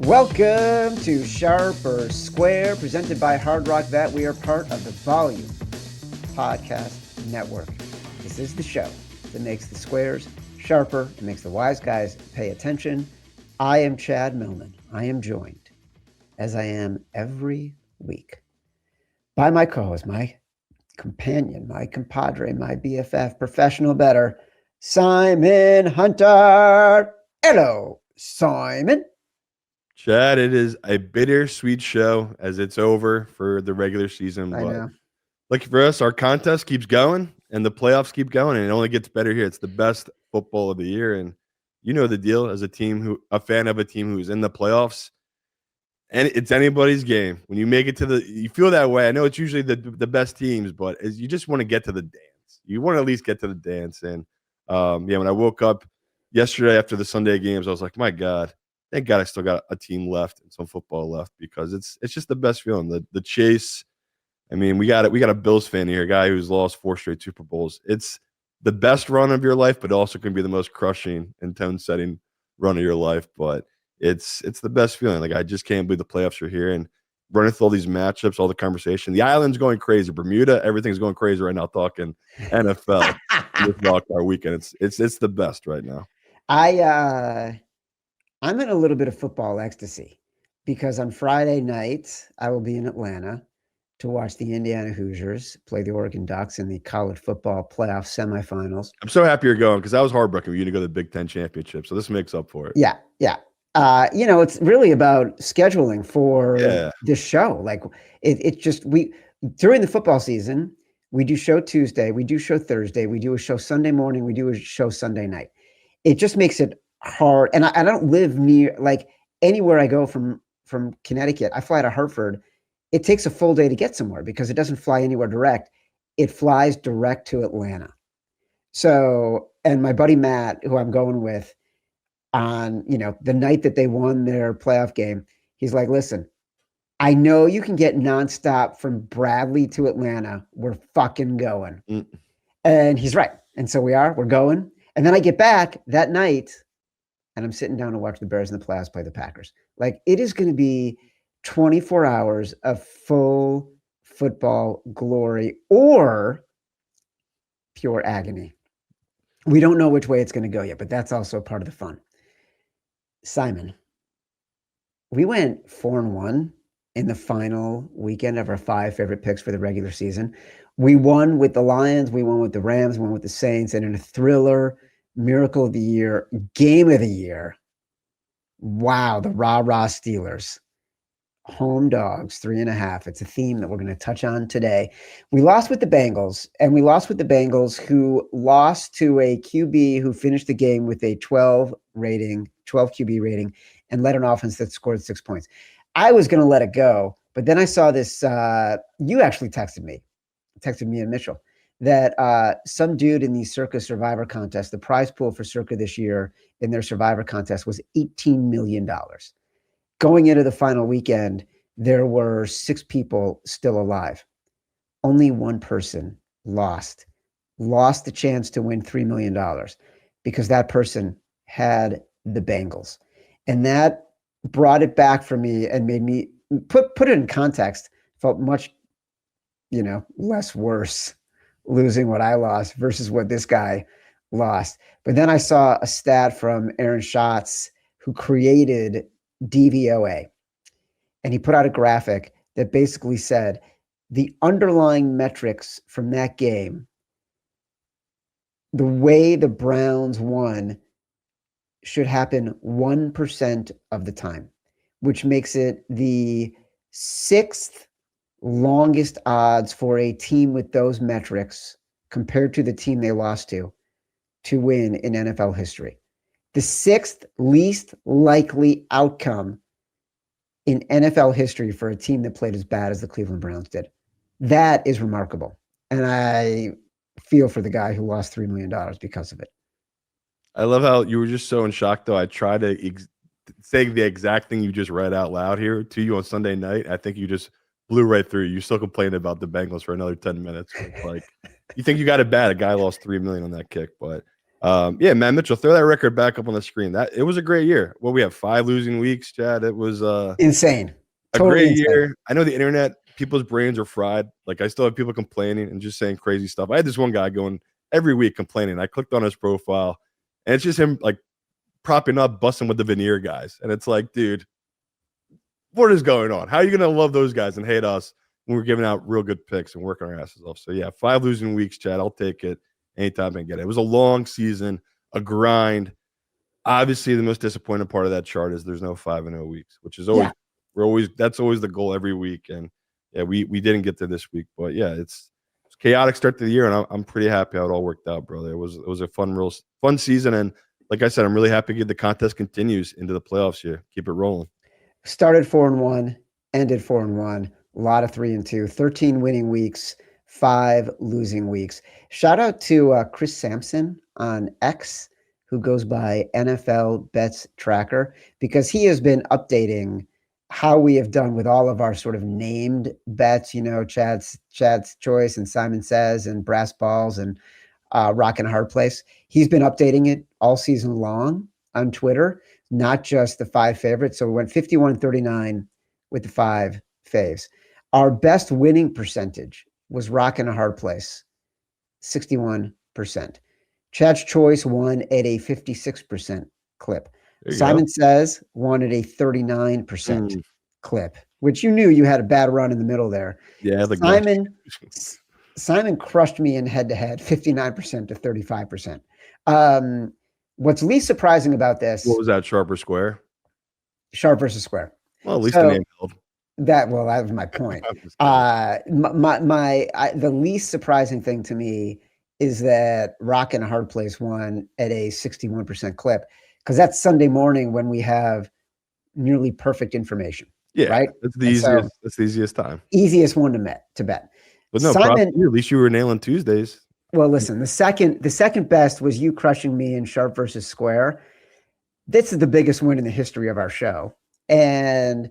Welcome to Sharp or Square, presented by Hard Rock Vet. We are part of the Volume Podcast Network. This is the show that makes the squares sharper. It makes the wise guys pay attention. I am Chad Millman. I am joined, as I am every week, by my co-host, my companion, my compadre, my BFF, professional bettor, Simon Hunter. Hello, Simon. Chad, it is a bittersweet show as it's over for the regular season. I know. Lucky for us, our contest keeps going and the playoffs keep going, and it only gets better here. It's the best football of the year, and you know the deal as a fan of a team who's in the playoffs, and it's anybody's game. When you make it you feel that way. I know it's usually the best teams, but you just want to get to the dance. You want to at least get to the dance, and when I woke up yesterday after the Sunday games, I was like, my God. Thank God I still got a team left and some football left, because it's just the best feeling. The chase. I mean, we got a Bills fan here, a guy who's lost 4 straight Super Bowls. It's the best run of your life, but also can be the most crushing and tone-setting run of your life. But it's the best feeling. Like, I just can't believe the playoffs are here and running through all these matchups, all the conversation. The island's going crazy. Bermuda, everything's going crazy right now. Talking NFL with wildcard weekend. It's the best right now. I'm in a little bit of football ecstasy because on Friday night, I will be in Atlanta to watch the Indiana Hoosiers play the Oregon Ducks in the college football playoff semifinals. I'm so happy you're going, because I was heartbroken for you to go to the Big Ten championship. So this makes up for it. Yeah. It's really about scheduling for this show. Like it's just during the football season, we do show Tuesday, we do show Thursday, we do a show Sunday morning, we do a show Sunday night. It just makes it hard, and I don't live near, like, anywhere I go from Connecticut. I fly to Hartford. It takes a full day to get somewhere because it doesn't fly anywhere direct. It flies direct to Atlanta. So, and my buddy Matt, who I'm going with, on the night that they won their playoff game, he's like, "Listen, I know you can get nonstop from Bradley to Atlanta. We're fucking going." And he's right. And so we're going. And then I get back that night, and I'm sitting down to watch the Bears in the playoffs play the Packers. Like, it is going to be 24 hours of full football glory or pure agony. We don't know which way it's going to go yet, but that's also part of the fun. Simon, we went 4-1 in the final weekend of our 5 favorite picks for the regular season. We won with the Lions, we won with the Rams, we won with the Saints, and in a thriller, miracle of the year, game of the year. Wow, the rah-rah Steelers. Home dogs, 3.5. It's a theme that we're going to touch on today. We lost with the Bengals, and we lost with the Bengals, who lost to a QB who finished the game with a 12 QB rating, and led an offense that scored 6 points. I was going to let it go, but then I saw this. You actually texted me and Mitchell, that some dude in the Circa Survivor contest, the prize pool for Circa this year in their Survivor contest was $18 million. Going into the final weekend, there were 6 people still alive. Only one person lost the chance to win $3 million because that person had the Bengals. And that brought it back for me and made me put it in context. Felt much, less worse losing what I lost versus what this guy lost. But then I saw a stat from Aaron Schatz, who created DVOA, and he put out a graphic that basically said the underlying metrics from that game, the way the Browns won, should happen 1% of the time, which makes it the 6th longest odds for a team with those metrics compared to the team they lost to win in NFL history. The 6th least likely outcome in NFL history for a team that played as bad as the Cleveland Browns did. That is remarkable. And I feel for the guy who lost $3 million because of it. I love how you were just so in shock, though. I tried to say the exact thing you just read out loud here to you on Sunday night. I think you just blew right through. You still complaining about the Bengals for another 10 minutes. It's like, you think you got it bad. A guy lost $3 million on that kick. But Yeah, Matt Mitchell, throw that record back up on the screen. It was a great year. Well, we have 5 losing weeks, Chad. It was insane. A totally great insane. Year. I know the internet, people's brains are fried. Like, I still have people complaining and just saying crazy stuff. I had this one guy going every week complaining. I clicked on his profile, and it's just him like propping up, busting with the veneer guys. And it's like, dude, what is going on? How are you going to love those guys and hate us when we're giving out real good picks and working our asses off? So, yeah, 5 losing weeks, Chad. I'll take it anytime I can get it. It was a long season, a grind. Obviously, the most disappointing part of that chart is there's no 5-0 weeks, which is always that's always the goal every week. And yeah, we didn't get to this week, but yeah, it's chaotic start to the year, and I'm pretty happy how it all worked out, brother. It was a fun season, and like I said, I'm really happy the contest continues into the playoffs here. Keep it rolling. Started 4-1, ended 4-1. A lot of 3-2, 13 winning weeks, 5 losing weeks. Shout out to Chris Sampson on X, who goes by NFL Bets Tracker, because he has been updating how we have done with all of our sort of named bets, Chad's Choice and Simon Says and Brass Balls and Rock and a Hard Place. He's been updating it all season long on Twitter, not just the 5 favorites. So we went 51-39 with the 5 faves. Our best winning percentage was Rock and a Hard Place, 61%. Chad's Choice won at a 56% clip. Simon Says won at a 39% clip, which you knew you had a bad run in the middle there. Yeah, Simon crushed me in head-to-head, 59% to 35%. What's least surprising about this? What was that, sharp or square? Sharp versus square. Well, at least the name held. That was my point. The least surprising thing to me is that Rock and a Hard Place won at a 61% clip, because that's Sunday morning when we have nearly perfect information. Yeah, right. That's the easiest. That's the easiest time. Easiest one to bet. But no, Simon, at least you were nailing Tuesdays. Well, listen, the second best was you crushing me in Sharp versus Square. This is the biggest win in the history of our show, and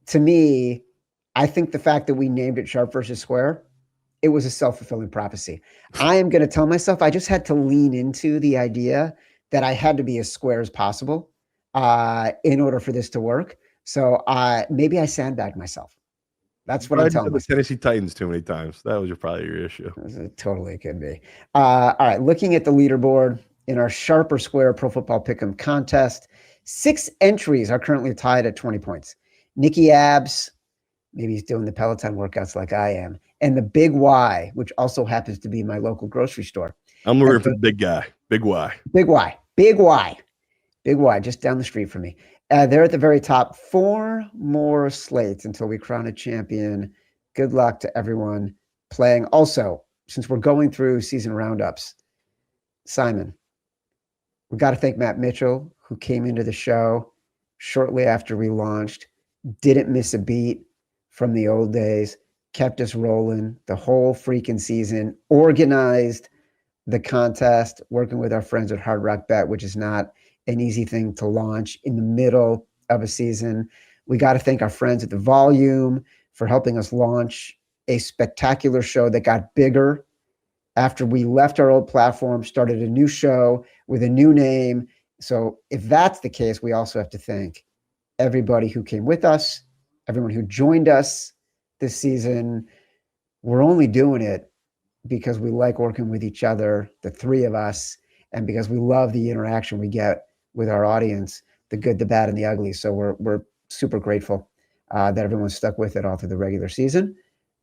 to me, I think the fact that we named it Sharp versus Square, it was a self-fulfilling prophecy. I am going to tell myself I just had to lean into the idea that I had to be as square as possible in order for this to work. So maybe I sandbagged myself. That's what I'm telling myself. The Tennessee Titans too many times. That was probably your issue. It totally could be. All right, looking at the leaderboard in our Sharp or Square Pro Football Pick'em contest, 6 entries are currently tied at 20 points. Nicky Abs, maybe he's doing the Peloton workouts like I am, and the Big Y, which also happens to be my local grocery store. I'm looking for the big guy. Big Y. Big Y. Big Y. Big Y, just down the street from me. They're at the very top. 4 more slates until we crown a champion. Good luck to everyone playing. Also, since we're going through season roundups, Simon, we got to thank Matt Mitchell, who came into the show shortly after we launched, didn't miss a beat from the old days, kept us rolling the whole freaking season, organized the contest, working with our friends at Hard Rock Bet, which is not an easy thing to launch in the middle of a season. We got to thank our friends at The Volume for helping us launch a spectacular show that got bigger after we left our old platform, started a new show with a new name. So if that's the case, we also have to thank everybody who came with us, everyone who joined us this season. We're only doing it because we like working with each other, the 3 of us, and because we love the interaction we get with our audience, the good, the bad, and the ugly. So we're super grateful that everyone stuck with it all through the regular season.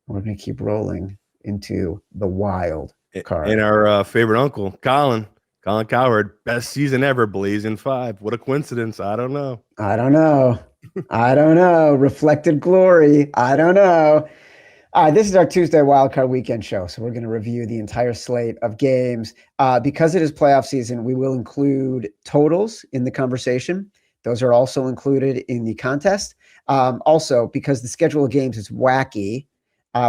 We're going to keep rolling into the wild card. And our favorite uncle, Colin Cowherd, best season ever, Blazing 5. What a coincidence. I don't know. Reflected glory. I don't know. All right, this is our Tuesday Wildcard Weekend show. So we're going to review the entire slate of games. Because it is playoff season, we will include totals in the conversation. Those are also included in the contest. Also, because the schedule of games is wacky,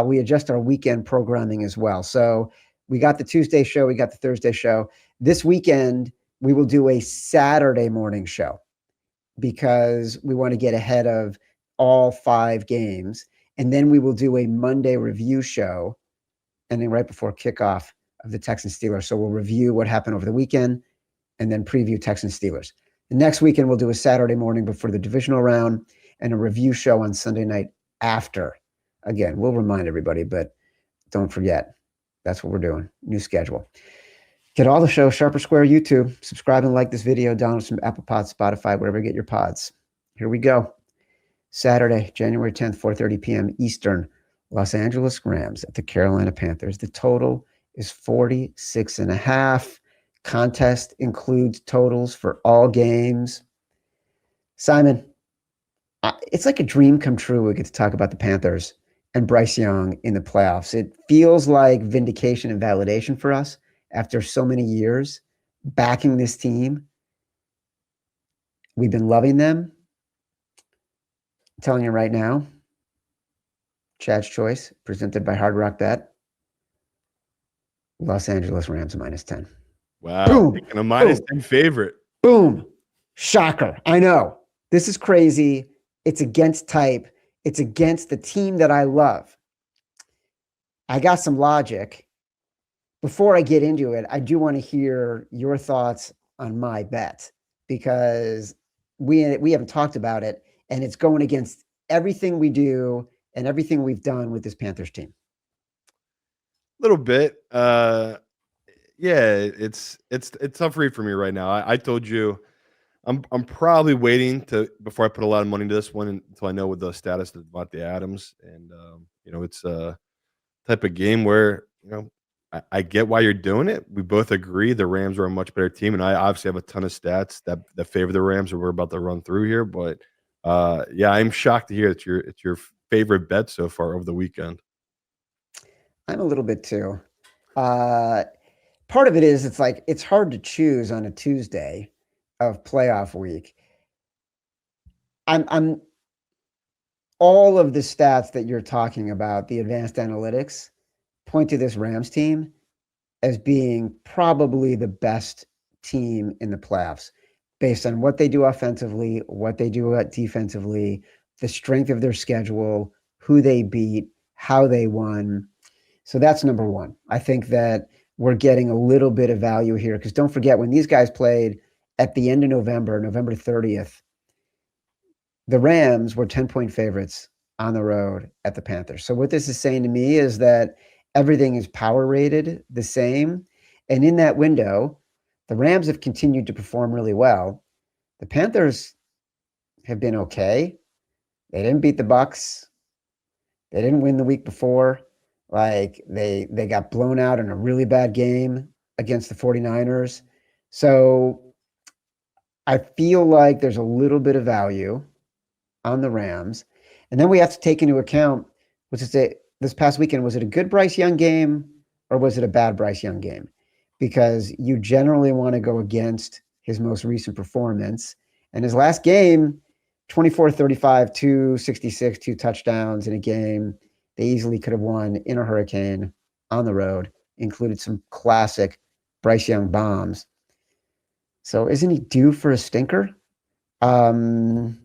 we adjust our weekend programming as well. So we got the Tuesday show, we got the Thursday show. This weekend, we will do a Saturday morning show because we want to get ahead of all 5 games. And then we will do a Monday review show. And then right before kickoff, of the Texans Steelers. So we'll review what happened over the weekend and then preview Texans Steelers. The next weekend, we'll do a Saturday morning before the divisional round and a review show on Sunday night after. Again, we'll remind everybody, but don't forget, that's what we're doing. New schedule. Get all the shows, Sharp or Square YouTube. Subscribe and like this video. Download from Apple Pods, Spotify, wherever you get your pods. Here we go. Saturday, January 10th, 4:30 p.m. Eastern, Los Angeles Rams at the Carolina Panthers. The total is 46.5. Contest includes totals for all games. Simon, it's like a dream come true. We get to talk about the Panthers and Bryce Young in the playoffs. It feels like vindication and validation for us after so many years backing this team. We've been loving them. I'm telling you right now, Chad's Choice, presented by Hard Rock Bet. Los Angeles Rams -10. Wow. Boom. Picking a -10 favorite. Boom. Shocker. I know. This is crazy. It's against type. It's against the team that I love. I got some logic. Before I get into it, I do want to hear your thoughts on my bet because we haven't talked about it, and it's going against everything we do and everything we've done with this Panthers team. A little bit. Yeah, it's tough read for me right now. I told you I'm probably waiting before I put a lot of money into this one until I know what the status of Devontae Adams. And it's a type of game where I get why you're doing it. We both agree the Rams are a much better team, and I obviously have a ton of stats that favor the Rams that we're about to run through here. But yeah, I'm shocked to hear that it's your favorite bet so far over the weekend. I'm a little bit too. Part of it is it's hard to choose on a Tuesday of playoff week. I'm all of the stats that you're talking about, the advanced analytics, point to this Rams team as being probably the best team in the playoffs based on what they do offensively, what they do defensively, the strength of their schedule, who they beat, how they won. So that's number one. I think that we're getting a little bit of value here because don't forget when these guys played at the end of November 30th, the Rams were 10-point favorites on the road at the Panthers. So what this is saying to me is that everything is power rated the same. And in that window, the Rams have continued to perform really well. The Panthers have been okay. They didn't beat the Bucs. They didn't win the week before. They got blown out in a really bad game against the 49ers. So I feel like there's a little bit of value on the Rams. And then we have to take into account, this past weekend, was it a good Bryce Young game or was it a bad Bryce Young game? Because you generally want to go against his most recent performance. And his last game, 24-35, 266, 2 touchdowns in a game they easily could have won in a hurricane on the road, included some classic Bryce Young bombs. So isn't he due for a stinker? Some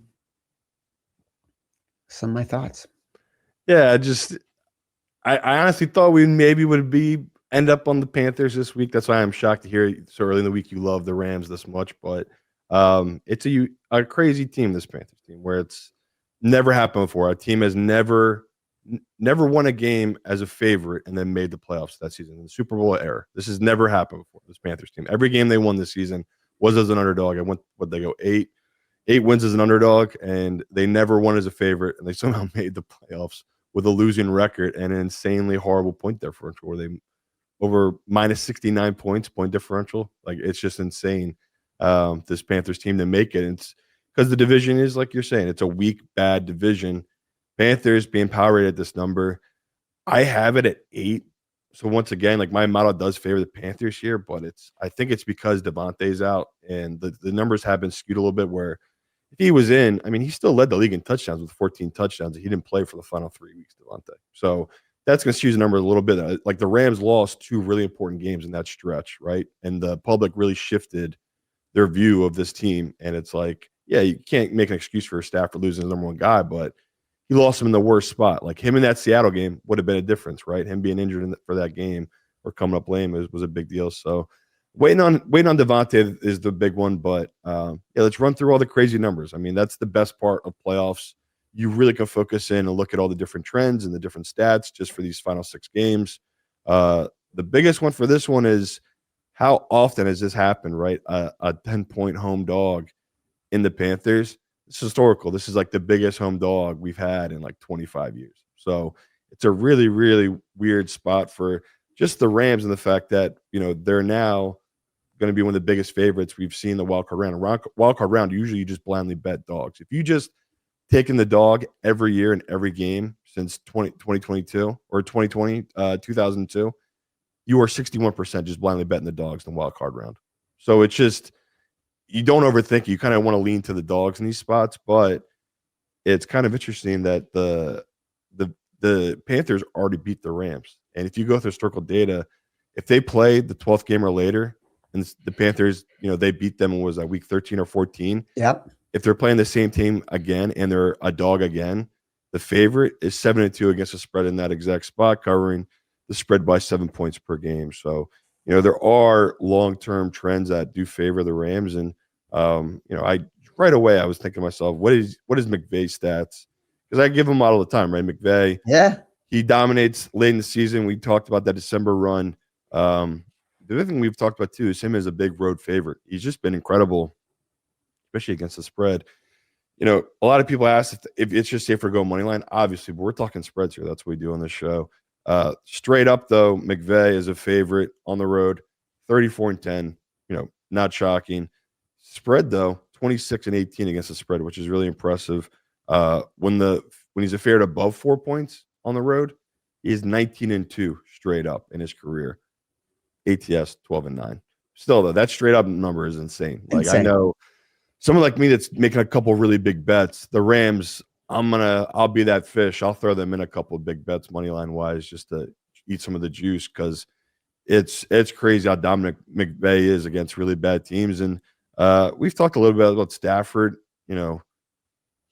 of my thoughts. Yeah, I honestly thought we maybe would end up on the Panthers this week. That's why I'm shocked to hear so early in the week you love the Rams this much. But it's a crazy team, this Panthers team, where it's never happened before. A team has never won a game as a favorite and then made the playoffs that season in the Super Bowl era. This has never happened before. This Panthers team, every game they won this season was as an underdog. I went, they go 8 wins as an underdog, and they never won as a favorite, and they somehow made the playoffs with a losing record and an insanely horrible point differential where they over -69 points point differential. It's just insane. This Panthers team to make it. And it's because the division is, like you're saying, it's a weak, bad division. Panthers being power rated at this number, I have it at 8. So once again, my model does favor the Panthers here, but I think it's because Devontae's out and the numbers have been skewed a little bit where if he was in, he still led the league in touchdowns with 14 touchdowns. He didn't play for the final 3 weeks, Devontae. So that's going to skew the number a little bit. The Rams lost 2 really important games in that stretch, right? And the public really shifted their view of this team. And it's yeah, you can't make an excuse for Stafford losing the number 1 guy, but he lost him in the worst spot. Him in that Seattle game would have been a difference, right? Him being injured for that game or coming up lame was a big deal. So waiting on Devontae is the big one. But let's run through all the crazy numbers. I mean, that's the best part of playoffs. You really can focus in and look at all the different trends and the different stats just for these final 6 games. The biggest one for this one is how often has this happened, right? A 10-point home dog in the Panthers. It's historical. This is like the biggest home dog we've had in like 25 years. So it's a really, really weird spot for just the Rams and the fact that, they're now going to be one of the biggest favorites we've seen the wild card round. Wild card round, usually you just blindly bet dogs. If you just taken the dog every year in every game since 2022 or 2002, you are 61% just blindly betting the dogs in the wild card round. So it's just, you don't overthink it. You kind of want to lean to the dogs in these spots, but it's kind of interesting that the Panthers already beat the Rams. And if you go through historical data, if they play the 12th game or later, and the Panthers, they beat them in, was that week 13 or 14? Yep. If they're playing the same team again and they're a dog again, the favorite is 7-2 against the spread in that exact spot, covering the spread by 7 points per game. So, there are long-term trends that do favor the Rams. And, I right away I was thinking to myself, what is McVay's stats? Because I give him out all the time, right? McVay, yeah, he dominates late in the season. We talked about that December run. The other thing we've talked about too is him as a big road favorite. He's just been incredible, especially against the spread. A lot of people ask if it's just safer to go money line. Obviously, but we're talking spreads here. That's what we do on the show. Straight up though, McVay is a favorite on the road, 34-10. Not shocking. Spread though, 26-18 against the spread, which is really impressive. When he's a favorite above 4 points on the road, he is 19-2 straight up in his career. ATS 12-9. Still though, that straight up number is insane. I know someone like me that's making a couple really big bets. The Rams, I'll be that fish. I'll throw them in a couple of big bets money line wise just to eat some of the juice, because it's crazy how dominant McVay is against really bad teams. And we've talked a little bit about Stafford.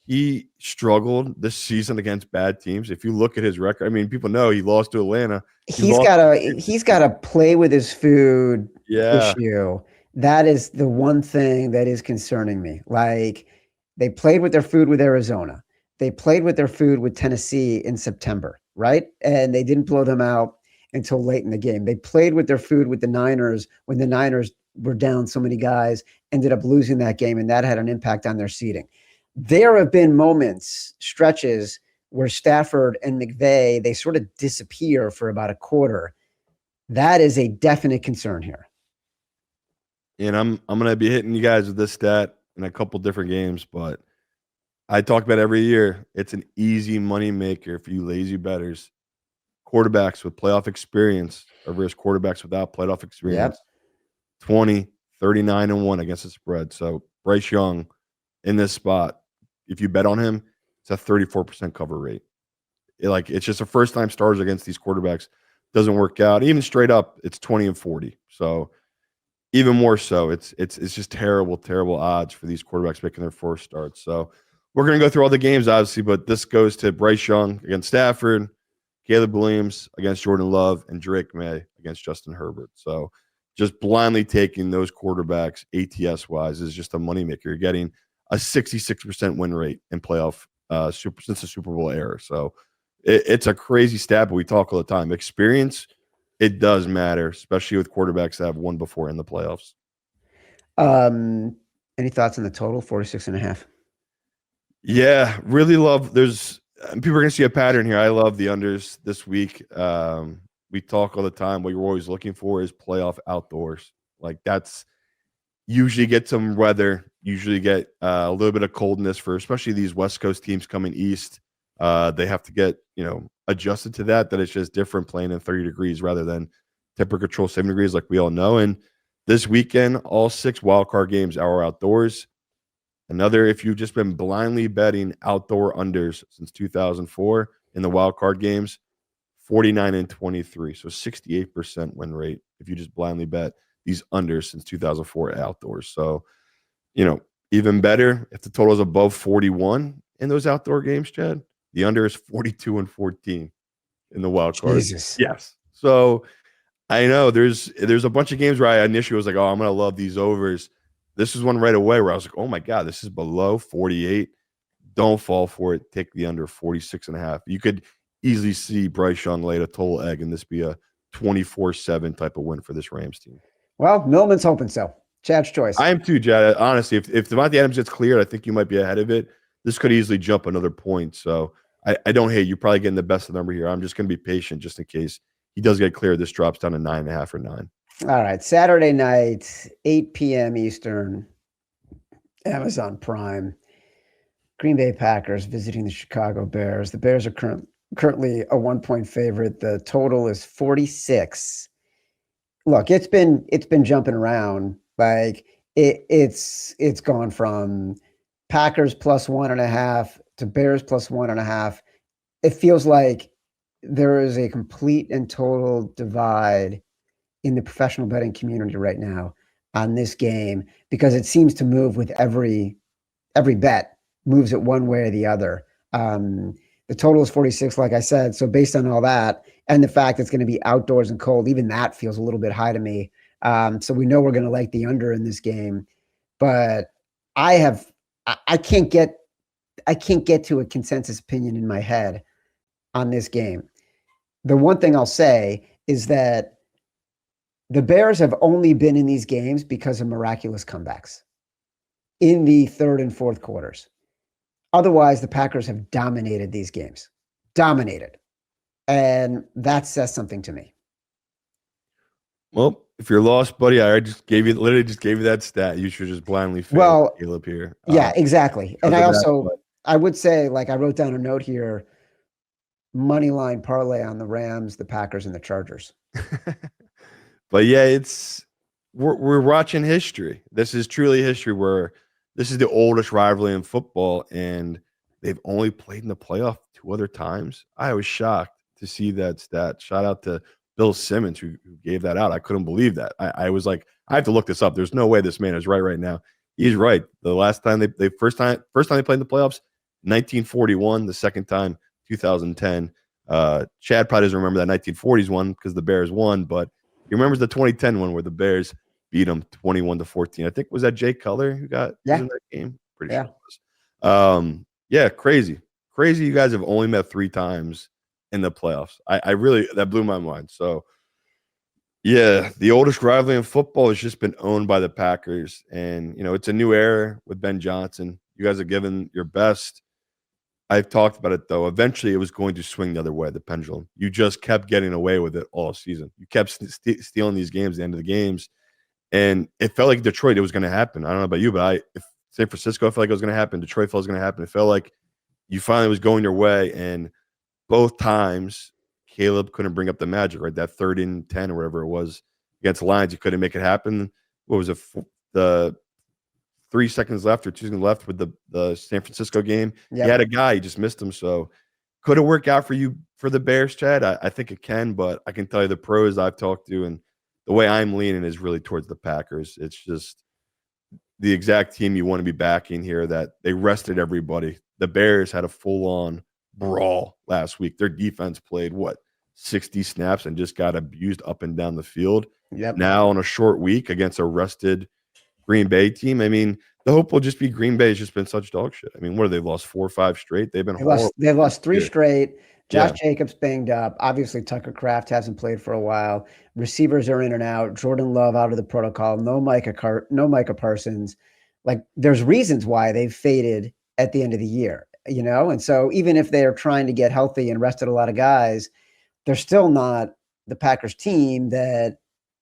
He struggled this season against bad teams. If you look at his record, I mean, people know he lost to Atlanta. He's got a play with his food issue. That is the one thing that is concerning me. Like, they played with their food with Arizona. They played with their food with Tennessee in September, right? And they didn't blow them out until late in the game. They played with their food with the Niners when the Niners were down so many guys, ended up losing that game, and that had an impact on their seeding. There have been moments, stretches, where Stafford and McVay, they sort of disappear for about a quarter. That is a definite concern here. And I'm going to be hitting you guys with this stat in a couple different games, but I talk about every year. It's an easy money maker for you lazy bettors. Quarterbacks with playoff experience versus quarterbacks without playoff experience. Yep. 20, 39-1 against the spread. So Bryce Young in this spot, if you bet on him, it's a 34% cover rate. It's just a first-time starters against these quarterbacks. Doesn't work out. Even straight up, it's 20-40. So even more so, it's just terrible, terrible odds for these quarterbacks making their first starts. So we're going to go through all the games, obviously, but this goes to Bryce Young against Stafford, Caleb Williams against Jordan Love, and Drake Maye against Justin Herbert. So just blindly taking those quarterbacks ATS-wise is just a moneymaker. You're getting a 66% win rate in playoff since the Super Bowl era. So it's a crazy stat, but we talk all the time. Experience, it does matter, especially with quarterbacks that have won before in the playoffs. Any thoughts on the total, 46.5? Yeah, really love. There's people are going to see a pattern here. I love the unders this week. We talk all the time. What you're always looking for is playoff outdoors. That's usually get some weather, usually get a little bit of coldness for especially these West Coast teams coming east. They have to get, adjusted to that it's just different playing in 30 degrees rather than temperature control 7 degrees like we all know. And this weekend, all 6 wildcard games are outdoors. Another, if you've just been blindly betting outdoor unders since 2004 in the wildcard games, 49-23. So 68% win rate if you just blindly bet these unders since 2004 outdoors. So, even better if the total is above 41 in those outdoor games, Chad. The under is 42-14 in the wild card. Jesus. Yes. So I know there's a bunch of games where I initially was like, oh, I'm going to love these overs. This is one right away where I was like, oh my God, this is below 48. Don't fall for it. Take the under 46.5. You could easily see Bryce Young lay a total egg and this be a 24-7 type of win for this Rams team. Well, Millman's hoping so. Chad's choice. I am too, Chad. Honestly, if Devontae Adams gets cleared, I think you might be ahead of it. This could easily jump another point. So I don't hate you. Probably getting the best of the number here. I'm just going to be patient just in case he does get cleared. This drops down to 9.5 or 9. All right. Saturday night, 8 p.m. Eastern, Amazon Prime. Green Bay Packers visiting the Chicago Bears. The Bears are currently a 1-point favorite. The total is 46. Look, it's been jumping around. Like it's gone from Packers plus 1.5 to Bears plus 1.5. It feels like there is a complete and total divide in the professional betting community right now on this game because it seems to move with every bet. Moves it one way or the other. The total is 46, like I said. So based on all that and the fact it's going to be outdoors and cold, even that feels a little bit high to me. So we know we're going to like the under in this game, but I can't get to a consensus opinion in my head on this game. The one thing I'll say is that the Bears have only been in these games because of miraculous comebacks in the third and fourth quarters. Otherwise, the Packers have dominated these games. Dominated. And that says something to me. Well, if you're lost, buddy, I literally just gave you that stat. You should just blindly fail Caleb here. Yeah, exactly. And I would say, like I wrote down a note here, money line parlay on the Rams, the Packers, and the Chargers. But yeah, we're watching history. This is truly history where this is the oldest rivalry in football, and they've only played in the playoff 2 other times. I was shocked to see that stat. Shout out to Bill Simmons who gave that out. I couldn't believe that. I was like, I have to look this up. There's no way this man is right now. He's right. The last time they first time they played in the playoffs, 1941. The second time, 2010. Chad probably doesn't remember that 1940s one because the Bears won, but he remembers the 2010 one where the Bears beat them 21-14. I think was that Jay Cutler who got in that game? Pretty sure it was. Yeah, crazy. You guys have only met 3 times in the playoffs. I really, that blew my mind. So yeah, the oldest rivalry in football has just been owned by the Packers. And it's a new era with Ben Johnson. You guys have given your best. I've talked about it though. Eventually it was going to swing the other way, the pendulum. You just kept getting away with it all season. You kept stealing these games at the end of the games. And it felt like Detroit, it was going to happen. I don't know about you, but if San Francisco, I felt like it was going to happen. Detroit felt it was going to happen. It felt like you finally was going your way. And both times, Caleb couldn't bring up the magic, right? That 3rd and 10 or whatever it was against the Lions, you couldn't make it happen. What was it? The 3 seconds left or 2 seconds left with the San Francisco game. Yep. He had a guy, he just missed him. So could it work out for you for the Bears, Chad? I think it can, but I can tell you the pros I've talked to and the way I'm leaning is really towards the Packers. It's just the exact team you want to be backing here, that they rested everybody. The Bears had a full-on brawl last week. Their defense played, 60 snaps and just got abused up and down the field. Yep. Now on a short week against a rested Green Bay team, I mean, the hope will just be Green Bay has just been such dog shit. I mean, what have they lost 4 or 5 straight? They've lost 3 straight. Josh Jacobs banged up. Obviously, Tucker Kraft hasn't played for a while. Receivers are in and out. Jordan Love out of the protocol. No Micah Parsons. Like, there's reasons why they've faded at the end of the year, And so even if they're trying to get healthy and rested a lot of guys, they're still not the Packers team that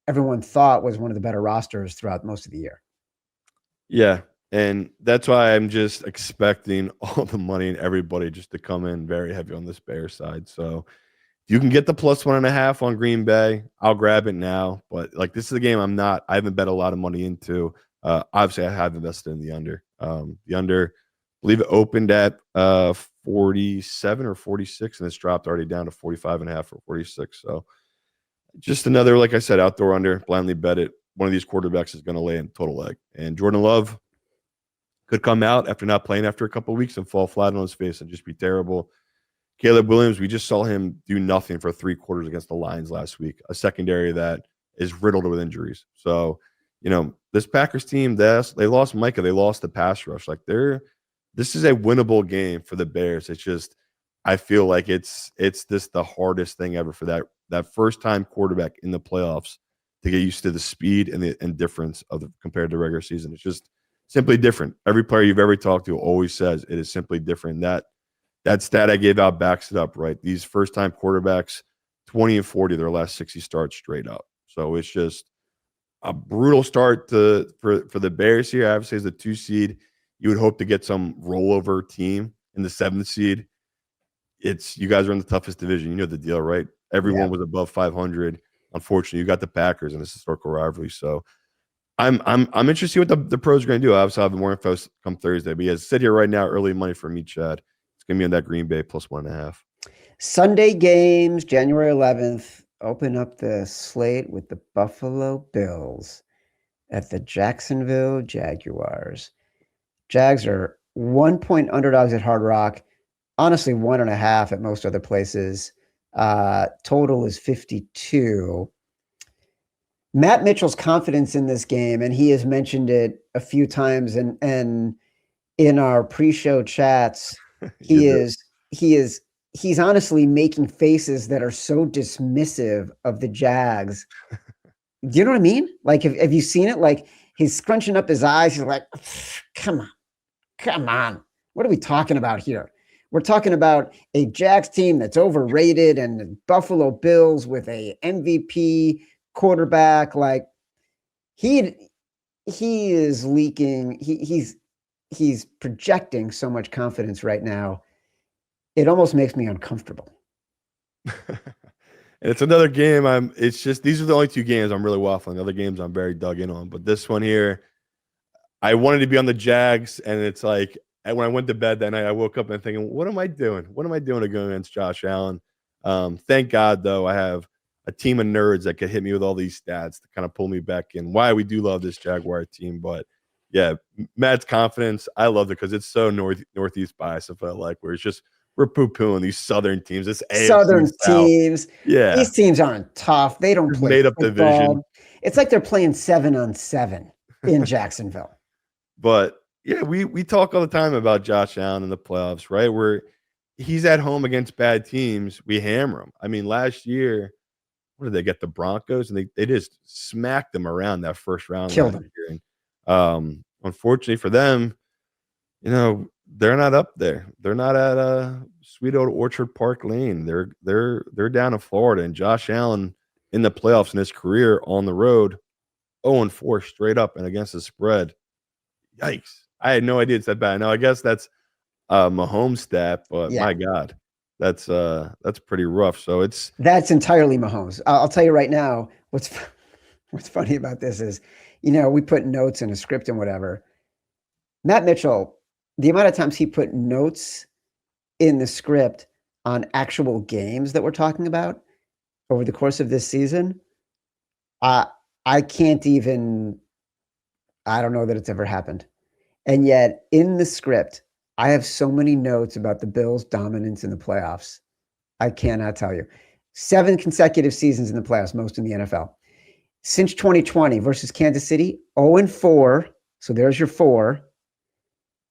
everyone thought was one of the better rosters throughout most of the year. Yeah. And that's why I'm just expecting all the money and everybody just to come in very heavy on this Bears side. So if you can get the plus 1.5 on Green Bay, I'll grab it now. But this is a game I haven't bet a lot of money into. Obviously, I have invested in the under. The under, I believe it opened at 47 or 46, and it's dropped already down to 45.5 or 46. So just another, like I said, outdoor under, blindly bet it. One of these quarterbacks is going to lay in total leg. And Jordan Love could come out after not playing after a couple of weeks and fall flat on his face and just be terrible. Caleb Williams, we just saw him do nothing for 3 quarters against the Lions last week, a secondary that is riddled with injuries. So, this Packers team, they lost Micah. They lost the pass rush. Like this is a winnable game for the Bears. It's just, I feel like it's this the hardest thing ever for that first-time quarterback in the playoffs to get used to the speed and the indifference compared to regular season. It's just simply different. Every player you've ever talked to always says it is simply different. That stat I gave out backs it up, right? These first-time quarterbacks, 20 and 40 their last 60 starts straight up. So it's just a brutal start for the Bears here. Obviously, as the 2 seed, you would hope to get some rollover team in the 7th seed. You guys are in the toughest division. You know the deal, right? Everyone was above 500. Unfortunately, you got the Packers in this historical rivalry. So I'm interested to see what the pros are going to do. Obviously, I'll have more info come Thursday. But as I sit here right now, early money for me, Chad. It's going to be on that Green Bay plus 1.5. Sunday games, January 11th. Open up the slate with the Buffalo Bills at the Jacksonville Jaguars. Jags are 1-point underdogs at Hard Rock. Honestly, 1.5 at most other places. Total is 52. Matt Mitchell's confidence in this game, and he has mentioned it a few times, and in our pre-show chats, he's honestly making faces that are so dismissive of the Jags. Do you know what I mean? Like, have you seen it? Like, he's scrunching up his eyes. He's like, come on. What are we talking about here? We're talking about a Jags team that's overrated and the Buffalo Bills with a MVP quarterback. Like, he is leaking. He's projecting so much confidence right now. It almost makes me uncomfortable. It's another game. It's just, these are the only 2 games I'm really waffling. The other games I'm very dug in on. But this one here, I wanted to be on the Jags, and it's like, when I went to bed that night, I woke up and thinking, what am I doing? What am I doing to go against Josh Allen? Thank God, though, I have a team of nerds that could hit me with all these stats to kind of pull me back in. Why we do love this Jaguar team. But, yeah, Matt's confidence, I love it because it's so northeast bias, I felt like, where it's just, we're poo-pooing these Southern teams. This AFC Southern South. teams. Yeah. These teams aren't tough. They don't play made up football. Division. It's like they're playing 7-on-7 in Jacksonville. But, yeah, we talk all the time about Josh Allen in the playoffs, right? Where he's at home against bad teams, we hammer him. I mean, last year, what did they get? The Broncos? And they just smacked them around that first round. Killed them. And, unfortunately for them, they're not up there. They're not at sweet old Orchard Park Lane. They're down in Florida. And Josh Allen in the playoffs in his career on the road, 0-4 straight up and against the spread. Yikes. I had no idea it's that bad. Now, I guess that's Mahomes stat, but my God, that's pretty rough. So that's entirely Mahomes. I'll tell you right now, what's funny about this is, we put notes in a script and whatever. Matt Mitchell, the amount of times he put notes in the script on actual games that we're talking about over the course of this season, I can't even, I don't know that it's ever happened. And yet in the script, I have so many notes about the Bills' dominance in the playoffs. I cannot tell you. 7 consecutive seasons in the playoffs, most in the NFL. Since 2020 versus Kansas City, 0-4. So there's your 4.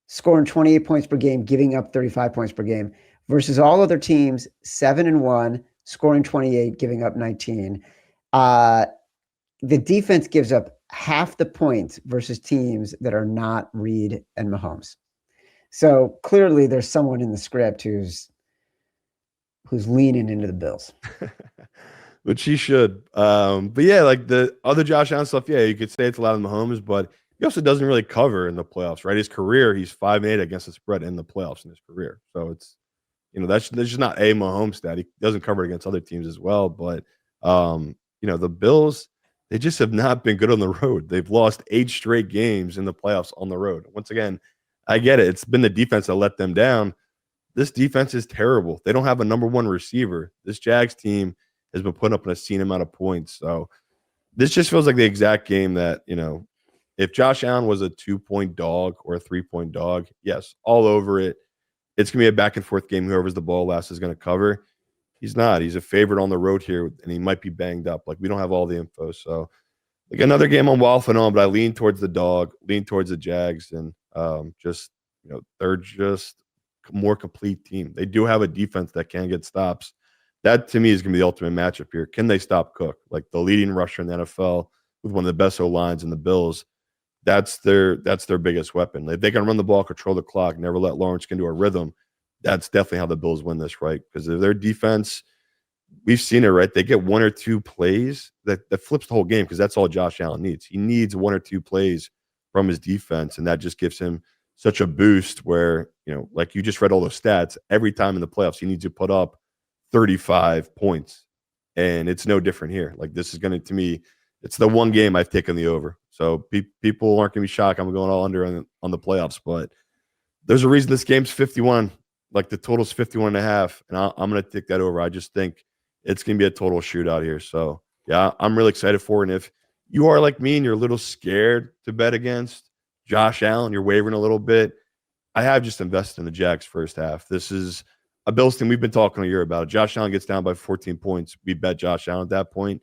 Scoring 28 points per game, giving up 35 points per game. Versus all other teams, 7-1, scoring 28, giving up 19. The defense gives up half the points versus teams that are not Reed and Mahomes. So clearly there's someone in the script who's leaning into the Bills. But she should. But yeah, like the other Josh Allen stuff, yeah, you could say it's a lot of Mahomes, but he also doesn't really cover in the playoffs, right? His career, he's 5-8 against the spread in the playoffs in his career. So it's, that's just not a Mahomes stat. He doesn't cover it against other teams as well. But, the Bills, they just have not been good on the road. They've lost 8 straight games in the playoffs on the road. Once again, I get it. It's been the defense that let them down. This defense is terrible. They don't have a number 1 receiver. This Jags team has been putting up an obscene amount of points. So this just feels like the exact game that, if Josh Allen was a 2-point dog or a 3-point dog, yes, all over it. it's going to be a back and forth game. Whoever's the ball last is going to cover. He's not. He's a favorite on the road here, and he might be banged up. Like, we don't have all the info. So, like, another game I'm waffling on, but I lean towards the dog, lean towards the Jags, and they're just more complete team. They do have a defense that can get stops. That, to me, is going to be the ultimate matchup here. Can they stop Cook? Like, the leading rusher in the NFL with one of the best O-lines in the Bills. That's their biggest weapon. If they can run the ball, control the clock, never let Lawrence get into a rhythm, that's definitely how the Bills win this, right? Because if their defense, we've seen it, right? They get one or two plays that flips the whole game, because that's all Josh Allen needs. He needs one or two plays from his defense, and that just gives him such a boost where, like you just read all those stats, every time in the playoffs, he needs to put up 35 points. And it's no different here. Like, this is going to me, it's the one game I've taken the over. So people aren't going to be shocked I'm going all under on the playoffs, but there's a reason this game's 51. Like, the total's 51.5, and I'm going to take that over. I just think it's going to be a total shootout here. So, yeah, I'm really excited for it. And if you are like me and you're a little scared to bet against Josh Allen, you're wavering a little bit, I have just invested in the Jags first half. This is a Bills team we've been talking a year about. Josh Allen gets down by 14 points. We bet Josh Allen at that point.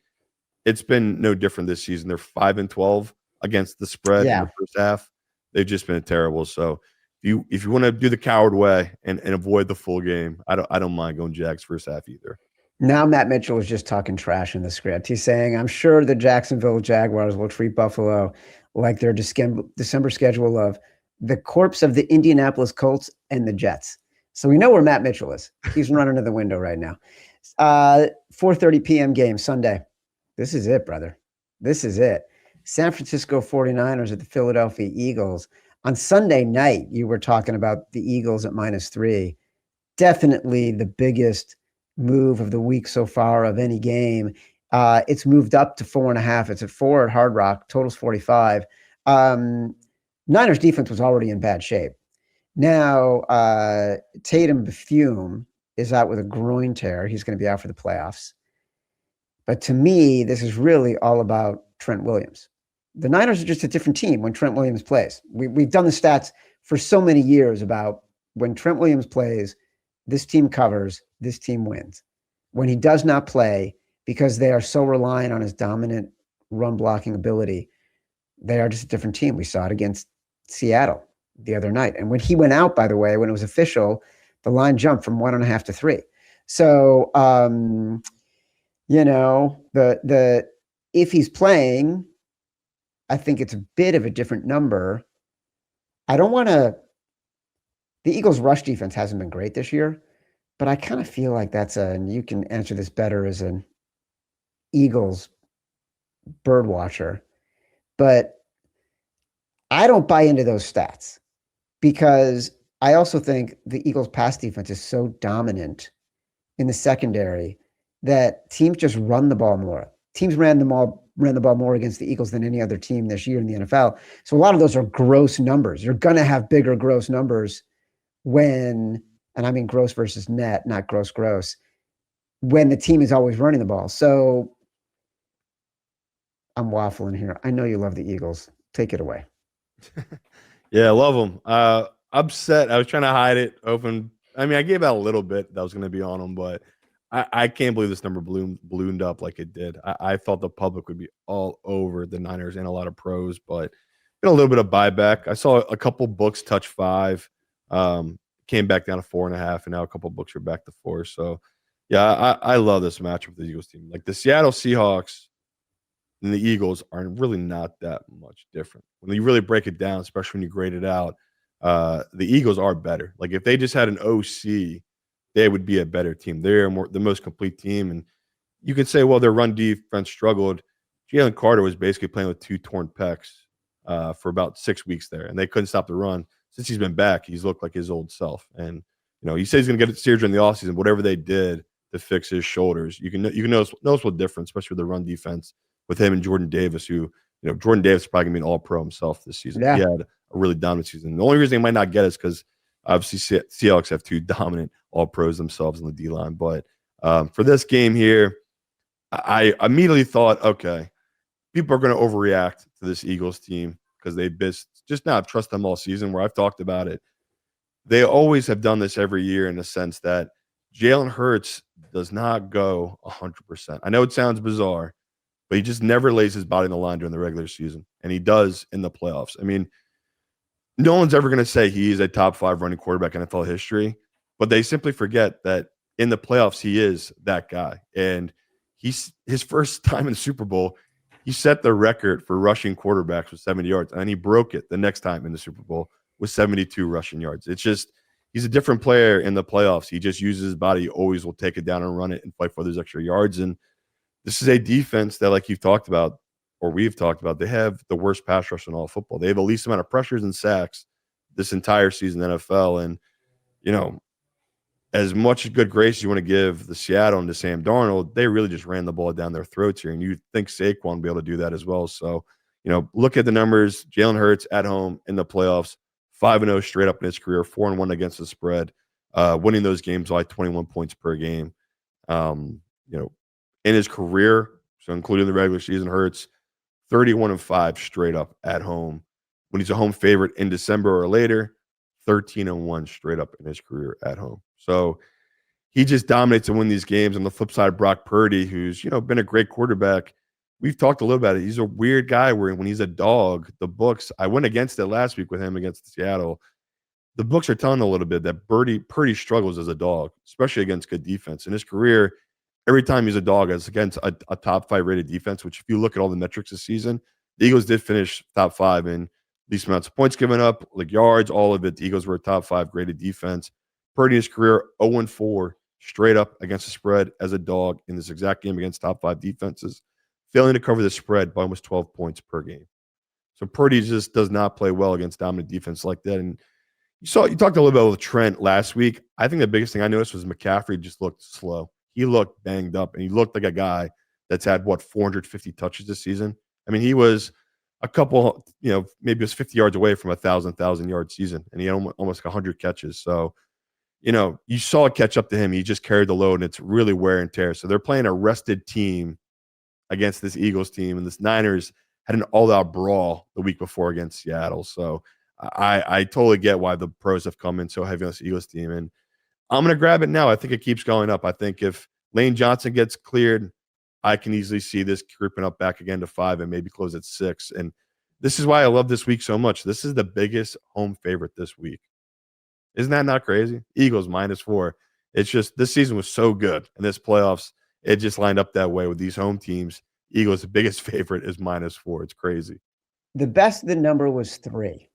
It's been no different this season. They're 5-12 against the spread in the first half. They've just been terrible. So if you want to do the coward way and avoid the full game, I don't mind going Jags first half either. Now Matt Mitchell is just talking trash in the script. He's saying, I'm sure the Jacksonville Jaguars will treat Buffalo like their December schedule of the corpse of the Indianapolis Colts and the Jets. So we know where Matt Mitchell is. He's running to the window right now. 4:30 p.m. game Sunday. This is it, brother. This is it. San Francisco 49ers at the Philadelphia Eagles. On Sunday night, you were talking about the Eagles at -3. Definitely the biggest move of the week so far of any game. It's moved up to 4.5. It's at 4 at Hard Rock. Total's 45. Niners defense was already in bad shape. Now, Tatum Bethune is out with a groin tear. He's going to be out for the playoffs. But to me, this is really all about Trent Williams. The Niners are just a different team when Trent Williams plays. We've done the stats for so many years about when Trent Williams plays, this team covers, this team wins. When he does not play, because they are so reliant on his dominant run blocking ability, they are just a different team. We saw it against Seattle the other night. And when he went out, by the way, when it was official, the line jumped from 1.5 to 3. So, if he's playing, I think it's a bit of a different number. The Eagles' rush defense hasn't been great this year, but I kind of feel like and you can answer this better as an Eagles bird watcher, but I don't buy into those stats because I also think the Eagles' pass defense is so dominant in the secondary that teams just run the ball more. Teams ran the ball more against the Eagles than any other team this year in the NFL. So a lot of those are gross numbers. You're going to have bigger gross numbers and I mean gross versus net, not gross, when the team is always running the ball. So I'm waffling here. I know you love the Eagles. Take it away. Yeah, I love them. Upset. I was trying to hide it. I gave out a little bit that was going to be on them, but I can't believe this number ballooned up like it did. I thought the public would be all over the Niners and a lot of pros, but a little bit of buyback. I saw a couple books touch 5, came back down to 4.5, and now a couple books are back to 4. So, yeah, I love this matchup with the Eagles team. Like, the Seattle Seahawks and the Eagles are really not that much different. When you really break it down, especially when you grade it out, the Eagles are better. Like, if they just had an OC, they would be a better team. They're the most complete team. And you could say, well, their run defense struggled. Jalen Carter was basically playing with 2 torn pecs for about 6 weeks there, and they couldn't stop the run. Since he's been back, he's looked like his old self. And, he says he's going to get surgery in the offseason. Whatever they did to fix his shoulders, you can noticeable difference, especially with the run defense with him and Jordan Davis, who, Jordan Davis is probably going to be an all-pro himself this season. Yeah. He had a really dominant season. The only reason they might not get is because obviously Seahawks have 2 dominant all-pros themselves in the D-line. But for this game here, I immediately thought, okay, people are going to overreact to this Eagles team because they've just not trust them all season, where I've talked about it. they always have done this every year in the sense that Jalen Hurts does not go 100%. I know it sounds bizarre, but he just never lays his body on the line during the regular season, and he does in the playoffs. I mean, no one's ever going to say he is a top 5 running quarterback in NFL history, but they simply forget that in the playoffs, he is that guy. And his first time in the Super Bowl, he set the record for rushing quarterbacks with 70 yards, and he broke it the next time in the Super Bowl with 72 rushing yards. It's just he's a different player in the playoffs. He just uses his body. He always will take it down and run it and fight for those extra yards. And this is a defense that, like you've talked about, or we've talked about, they have the worst pass rush in all of football. They have the least amount of pressures and sacks this entire season in the NFL. And, you know, as much good grace you want to give the Seattle and to Sam Darnold, they really just ran the ball down their throats here. And you think Saquon will be able to do that as well. So, you know, look at the numbers. Jalen Hurts at home in the playoffs, 5-0 straight up in his career, 4-1 against the spread, winning those games by 21 points per game. You know, in his career, so including the regular season, Hurts 31-5 straight up at home. When he's a home favorite in December or later, 13-1 straight up in his career at home. So he just dominates and win these games. On the flip side, Brock Purdy, who's, you know, been a great quarterback. We've talked a little about it. He's a weird guy where when he's a dog, the books, I went against it last week with him against Seattle. The books are telling a little bit that Purdy struggles as a dog, especially against good defense. In his career, every time he's a dog, it's against a top 5 rated defense, which if you look at all the metrics this season, the Eagles did finish top 5 in least amounts of points given up, like yards, all of it. The Eagles were a top 5 graded defense. Purdy in his career, 0-4 straight up against the spread as a dog in this exact game against top 5 defenses, failing to cover the spread by almost 12 points per game. So Purdy just does not play well against dominant defense like that. And you talked a little bit with Trent last week. I think the biggest thing I noticed was McCaffrey just looked slow. He looked banged up, and he looked like a guy that's had, 450 touches this season. I mean, he was a couple, you know, maybe it was 50 yards away from a 1,000-yard season, and he had almost 100 catches. So, you know, you saw it catch up to him. He just carried the load, and it's really wear and tear. So they're playing a rested team against this Eagles team, and this Niners had an all-out brawl the week before against Seattle. So I totally get why the pros have come in so heavy on this Eagles team, and I'm going to grab it now. I think it keeps going up. I think if Lane Johnson gets cleared, I can easily see this creeping up back again to 5 and maybe close at 6. And this is why I love this week so much. This is the biggest home favorite this week. Isn't that not crazy? Eagles -4. It's just this season was so good. And this playoffs, it just lined up that way with these home teams. Eagles, the biggest favorite is -4. It's crazy. The best the number was 3.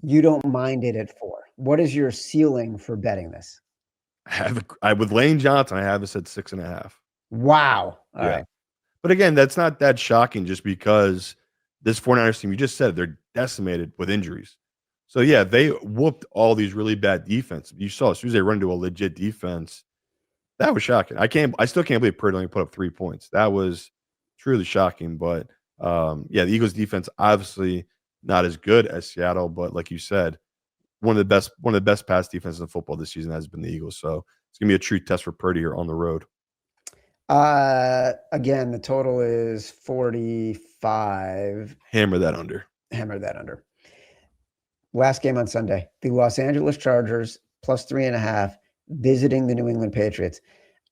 You don't mind it at 4. What is your ceiling for betting this? With Lane Johnson, I have this at 6.5. Wow. All right. But again, that's not that shocking just because this 49ers team, you just said, they're decimated with injuries. So, yeah, they whooped all these really bad defense. You saw as soon as they run into a legit defense, that was shocking. I still can't believe Purdy only put up 3 points. That was truly shocking. But, yeah, the Eagles defense obviously not as good as Seattle, but like you said, one of the best pass defenses in football this season has been the Eagles. So it's gonna be a true test for Purdy here on the road. Again, the total is 45. Hammer that under. Last game on Sunday, the Los Angeles Chargers +3.5 visiting the New England Patriots.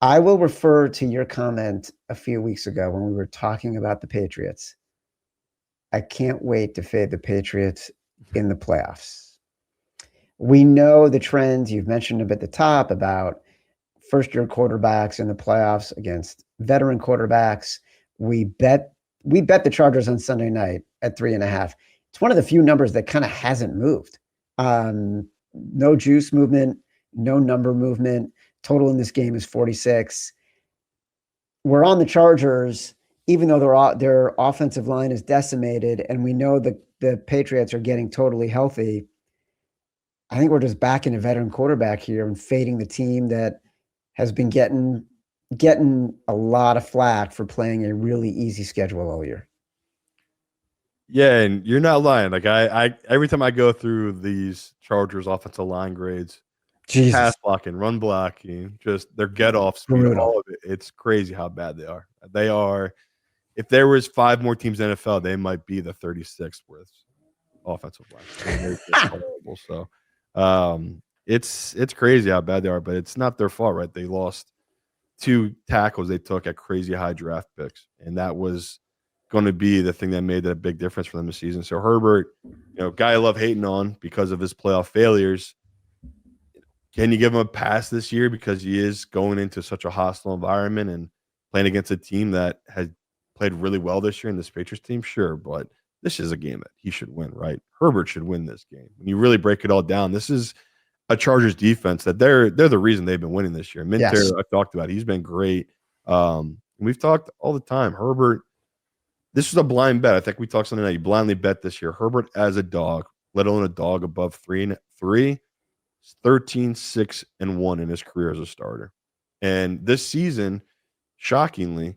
I will refer to your comment a few weeks ago when we were talking about the Patriots. I can't wait to fade the Patriots in the playoffs. We know the trends. You've mentioned them at the top about first-year quarterbacks in the playoffs against veteran quarterbacks. We bet the Chargers on Sunday night at 3.5. It's one of the few numbers that kind of hasn't moved. No juice movement, no number movement. Total in this game is 46. We're on the Chargers, even though their offensive line is decimated, and we know the Patriots are getting totally healthy. I think we're just backing a veteran quarterback here and fading the team that has been getting a lot of flack for playing a really easy schedule all year. Yeah, and you're not lying. Like I every time I go through these Chargers offensive line grades, Jesus. Pass blocking, run blocking, just their get off speed, all of it. It's crazy how bad they are. They are. If there was 5 more teams in the NFL, they might be the 36th worst offensive line. I mean, they're just horrible. So It's crazy how bad they are, but it's not their fault, right? They lost 2 tackles they took at crazy high draft picks, and that was going to be the thing that made that a big difference for them this season. So Herbert, guy I love hating on because of his playoff failures. Can you give him a pass this year because he is going into such a hostile environment and playing against a team that has played really well this year in this Patriots team? Sure, but this is a game that he should win, right? Herbert should win this game. When you really break it all down, this is a Chargers defense that they're the reason they've been winning this year. Minter, yes. I've talked about, he's been great. We've talked all the time. Herbert, this was a blind bet. I think we talked something that you blindly bet this year. Herbert as a dog, let alone a dog above 3-3, 13-6-1 in his career as a starter. And this season, shockingly,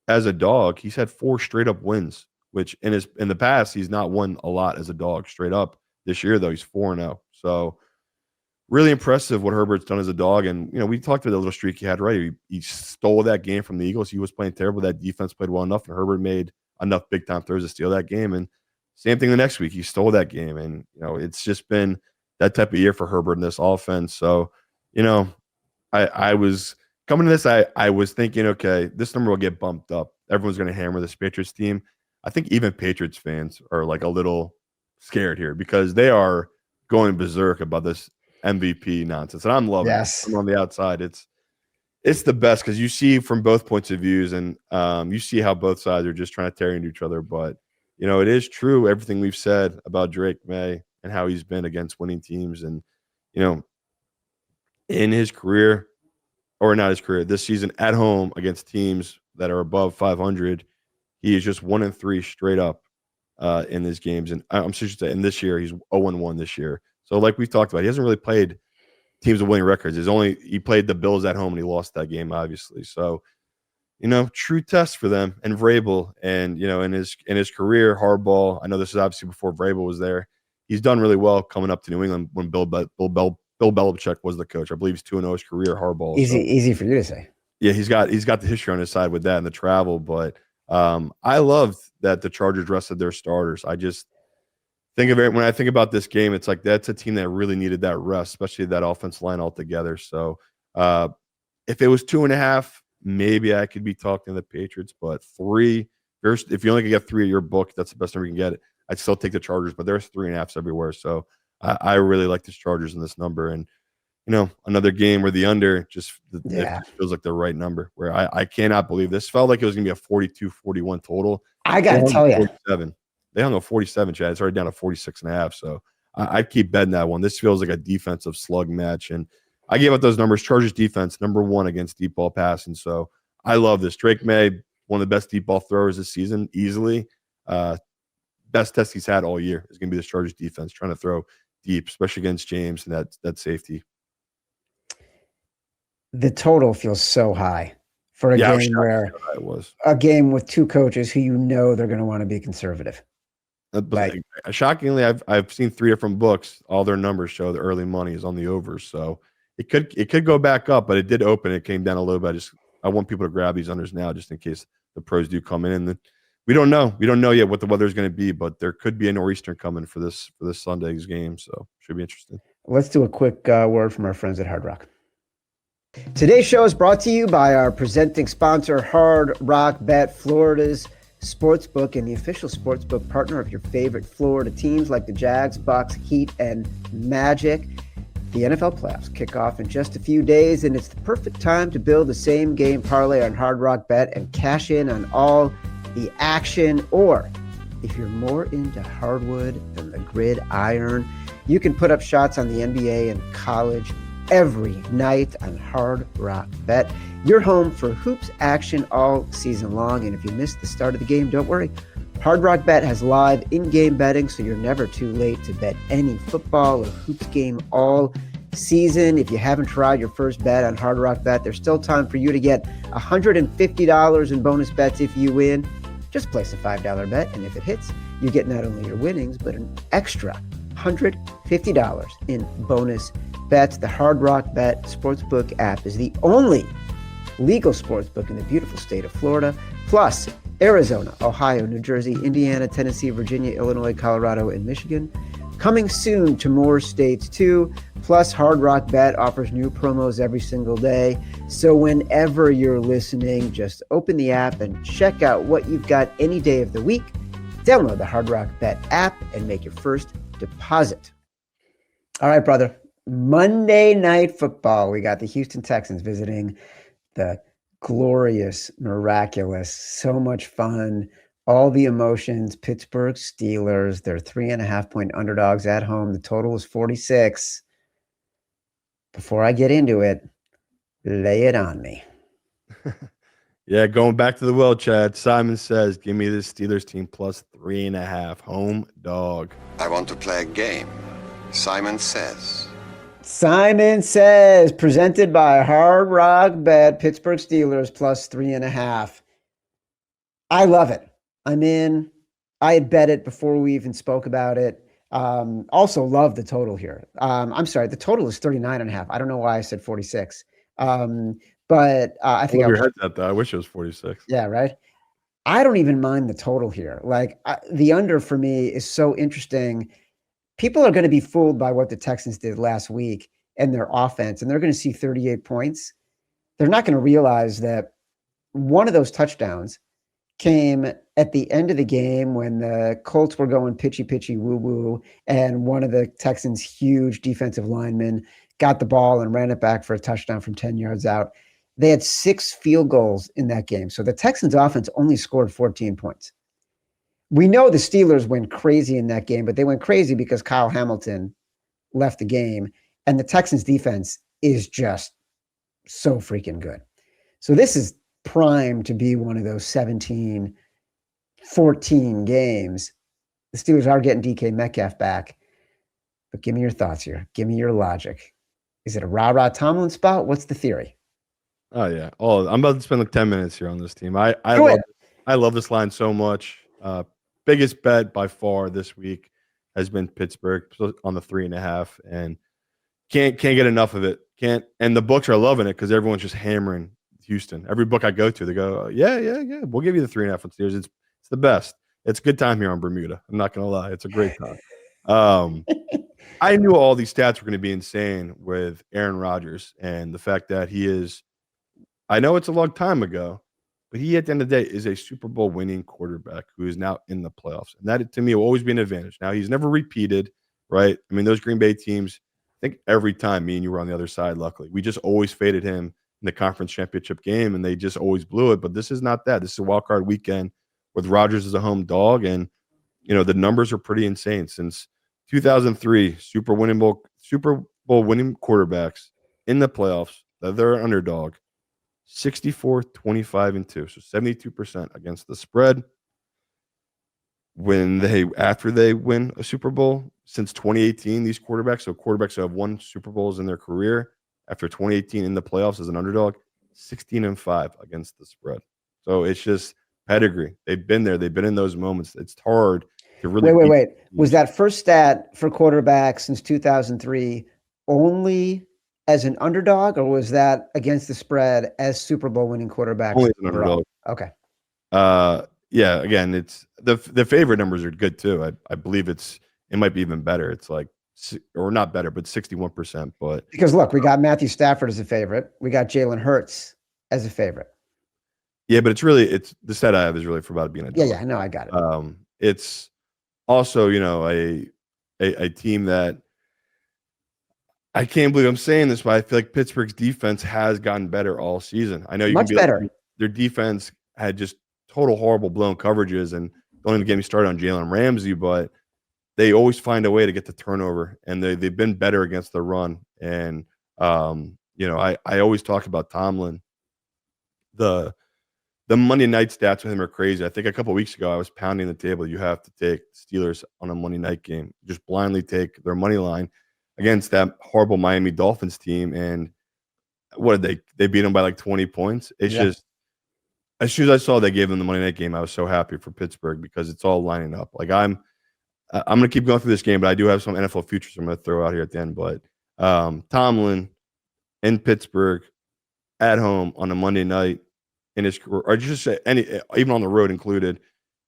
as a dog, he's had 4 straight up wins, which in the past, he's not won a lot as a dog straight up. This year, though, he's 4-0. So really impressive what Herbert's done as a dog. And, we talked about the little streak he had, right? He stole that game from the Eagles. He was playing terrible. That defense played well enough, and Herbert made enough big-time throws to steal that game. And same thing the next week. He stole that game. And, it's just been that type of year for Herbert in this offense. So, I was coming to this, I was thinking, okay, this number will get bumped up. Everyone's going to hammer this Patriots team. I think even Patriots fans are like a little scared here because they are going berserk about this MVP nonsense. And I'm loving it. I'm on the outside. It's the best because you see from both points of views, and you see how both sides are just trying to tear into each other. But, it is true, everything we've said about Drake Maye and how he's been against winning teams. And, in his career, or not his career, this season at home against teams that are above 500, he is just 1-3 straight up in these games. And I'm sure in this year, he's 0-1 this year. So like we've talked about, he hasn't really played teams with winning records. He played the Bills at home and he lost that game, obviously. So, true test for them and Vrabel. And, in his career, Harbaugh, I know this is obviously before Vrabel was there. He's done really well coming up to New England when Bill Belichick was the coach. I believe he's 2-0 his career, Harbaugh. Easy for you to say. Yeah, he's got the history on his side with that and the travel. But I loved that the Chargers rested their starters. I just think of it when I think about this game, it's like that's a team that really needed that rest, especially that offense line altogether. So if it was 2.5, maybe I could be talking to the Patriots, but 3, if you only can get 3 of your book, that's the best number you can get. I'd still take the Chargers, but there's 3.5s everywhere. So I really like this Chargers in this number. And, another game where the under it just feels like the right number, where I cannot believe this. Felt like it was going to be a 42-41 total. I got to tell you. 47. They hung a 47, Chad. It's already down to 46.5. So I'd keep betting that one. This feels like a defensive slug match. And I gave out those numbers. Chargers defense, number 1 against deep ball passing. So I love this. Drake Maye, one of the best deep ball throwers this season, easily. Best test he's had all year is going to be this Chargers defense, trying to throw deep, especially against James and that safety. The total feels so high for a game where it was a game with 2 coaches who they're going to want to be conservative. Shockingly, I've seen 3 different books. All their numbers show the early money is on the overs, so it could go back up, but it did open. It came down a little bit. I want people to grab these unders now, just in case the pros do come in. And we don't know. We don't know yet what the weather is going to be, but there could be a nor'easter coming for this Sunday's game, so should be interesting. Let's do a quick word from our friends at Hard Rock. Today's show is brought to you by our presenting sponsor, Hard Rock Bet, Florida's sportsbook and the official sportsbook partner of your favorite Florida teams like the Jags, Bucks, Heat, and Magic. The NFL playoffs kick off in just a few days, and it's the perfect time to build the same game parlay on Hard Rock Bet and cash in on all the action. Or if you're more into hardwood than the gridiron, you can put up shots on the NBA and college every night on Hard Rock Bet. You're home for hoops action all season long, and if you missed the start of the game, don't worry. Hard Rock Bet has live in-game betting, so you're never too late to bet any football or hoops game all season. If you haven't tried your first bet on Hard Rock Bet, there's still time for you to get $150 in bonus bets if you win. Just place a $5 bet, and if it hits, you get not only your winnings, but an extra $150 in bonus bets. The Hard Rock Bet Sportsbook app is the only legal sportsbook in the beautiful state of Florida, plus Arizona, Ohio, New Jersey, Indiana, Tennessee, Virginia, Illinois, Colorado, and Michigan. Coming soon to more states too. Plus, Hard Rock Bet offers new promos every single day. So whenever you're listening, just open the app and check out what you've got any day of the week. Download the Hard Rock Bet app and make your first deposit. All right, brother. Monday Night Football. We got the Houston Texans visiting the glorious, miraculous, so much fun, all the emotions, Pittsburgh Steelers. They're 3.5-point underdogs at home. The total is 46. Before I get into it, lay it on me. Yeah, going back to the well, Chad. Simon says, give me this Steelers team plus 3.5. Home dog. I want to play a game. Simon says. Simon says, presented by Hard Rock Bet, Pittsburgh Steelers plus 3.5. I love it. I'm in. I had bet it before we even spoke about it. Also love the total here. I'm sorry, the total is 39.5. I don't know why I said 46. But I think your head's at that. I wish it was 46. Yeah, right. I don't even mind the total here. Like the under for me is so interesting. People are going to be fooled by what the Texans did last week and their offense, and they're going to see 38 points. They're not going to realize that one of those touchdowns came at the end of the game when the Colts were going pitchy, woo-woo, and one of the Texans' huge defensive linemen got the ball and ran it back for a touchdown from 10 yards out. They had 6 field goals in that game. So the Texans' offense only scored 14 points. We know the Steelers went crazy in that game, but they went crazy because Kyle Hamilton left the game, and the Texans' defense is just so freaking good. So this is primed to be one of those 17-14 games. The Steelers are getting DK Metcalf back, but give me your thoughts here. Give me your logic. Is it a rah-rah Tomlin spot? What's the theory? Oh, yeah. Oh, I'm about to spend like 10 minutes here on this team. I love this line so much. Biggest bet by far this week has been Pittsburgh on the 3.5, and can't get enough of it. And the books are loving it because everyone's just hammering Houston. Every book I go to, they go, yeah, we'll give you the 3.5 on Steelers. It's the best. It's a good time here on Bermuda. I'm not gonna lie, it's a great time. I knew all these stats were going to be insane with Aaron Rodgers and the fact that he is. I know it's a long time ago, but he, at the end of the day, is a Super Bowl winning quarterback who is now in the playoffs. And that, to me, will always be an advantage. Now, he's never repeated, right? I mean, those Green Bay teams, I think every time me and you were on the other side, luckily, we just always faded him in the conference championship game, and they just always blew it. But this is not that. This is a wild card weekend with Rodgers as a home dog. And, you know, the numbers are pretty insane. Since 2003, Super Bowl winning quarterbacks in the playoffs, they're an underdog. 64, 25, and 2. So 72% against the spread. After they win a Super Bowl since 2018, these quarterbacks who have won Super Bowls in their career after 2018 in the playoffs as an underdog, 16-5 against the spread. So it's just pedigree. They've been there. They've been in those moments. It's hard to really. Wait. Was that first stat for quarterbacks since 2003 only as an underdog, or was that against the spread as Super Bowl winning quarterbacks? Only as an underdog. Okay. Yeah. Again, it's the favorite numbers are good too. I believe it might be even better. It's like, or not better, but 61%. But because look, we got Matthew Stafford as a favorite. We got Jalen Hurts as a favorite. Yeah, but it's the stat I have is really for about being a dog. Yeah. No, I got it. It's also, you know, a team that. I can't believe I'm saying this, but I feel like Pittsburgh's defense has gotten better all season. I know you much can be better. Like, their defense had just total horrible blown coverages, and don't even get me started on Jalen Ramsey, but they always find a way to get the turnover, and they've been better against the run. And you know, I always talk about Tomlin. The Monday night stats with him are crazy. I think a couple of weeks ago I was pounding the table. You have to take Steelers on a Monday night game. Just blindly take their money line against that horrible Miami Dolphins team. And what did they beat them by like 20 points? It's just, as soon as I saw they gave them the Monday night game, I was so happy for Pittsburgh because it's all lining up. Like I'm going to keep going through this game, but I do have some NFL futures I'm going to throw out here at the end. But Tomlin in Pittsburgh at home on a Monday night in his career, or just say even on the road included,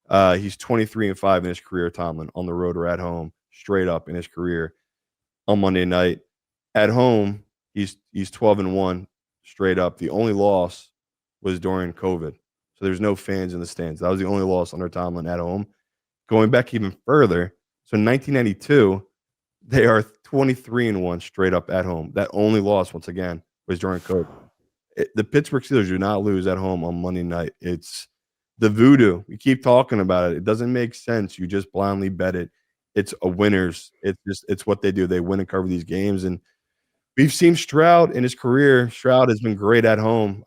he's 23-5 in his career, Tomlin, on the road or at home straight up in his career on Monday night. At home, he's 12-1 straight up. The only loss was during COVID. So there's no fans in the stands. That was the only loss under Tomlin at home. Going back even further, so in 1992, they are 23-1 straight up at home. That only loss, once again, was during COVID. The Pittsburgh Steelers do not lose at home on Monday night. It's the voodoo. We keep talking about it. It doesn't make sense. You just blindly bet it. It's a winners. It's what they do. They win and cover these games. And we've seen Stroud in his career. Stroud has been great at home.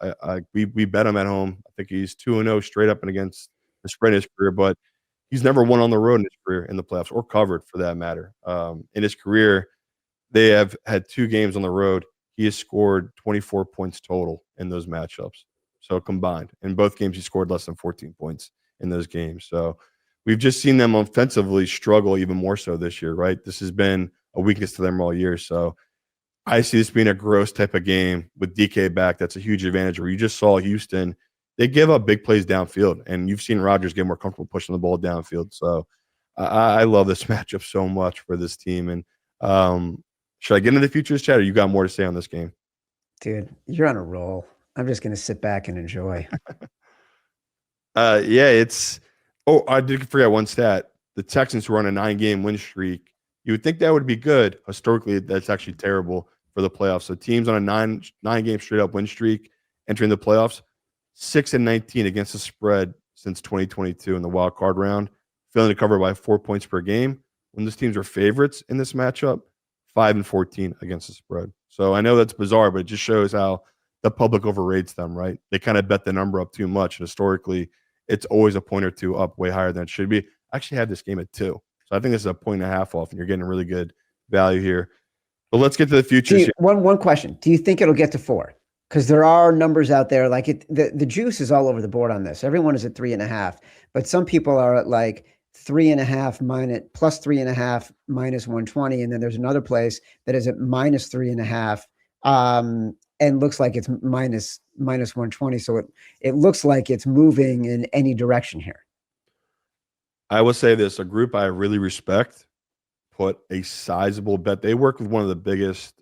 We bet him at home. I think he's 2-0 straight up and against the spread in his career, but he's never won on the road in his career in the playoffs or covered for that matter. In his career, they have had 2 games on the road. He has scored 24 points total in those matchups. So combined, in both games, he scored less than 14 points in those games. So we've just seen them offensively struggle even more so this year, right? This has been a weakness to them all year. So I see this being a gross type of game with DK back. That's a huge advantage where you just saw Houston. They give up big plays downfield, and you've seen Rodgers get more comfortable pushing the ball downfield. So I love this matchup so much for this team. And should I get into the futures, Chad, or you got more to say on this game? Dude, you're on a roll. I'm just going to sit back and enjoy. Yeah, it's – oh, I did forget one stat. The Texans who are on a 9-game win streak, you would think that would be good. Historically, that's actually terrible for the playoffs. So teams on a nine-game straight-up win streak entering the playoffs, 6-19 against the spread since 2022 in the wild card round, failing to cover by 4 points per game. When those teams are favorites in this matchup, 5-14 against the spread. So I know that's bizarre, but it just shows how the public overrates them, right? They kind of bet the number up too much. Historically, it's always a point or two up way higher than it should be. I actually had this game at 2. So I think this is a 1.5 off, and you're getting really good value here. But let's get to the futures. One question. Do you think it'll get to 4? Because there are numbers out there, like the juice is all over the board on this. Everyone is at 3.5, but some people are at like 3.5 plus 3.5 minus 120, and then there's another place that is at minus 3.5, and looks like it's minus 120. So it looks like it's moving in any direction here. I will say this: a group I really respect put a sizable bet. They work with one of the biggest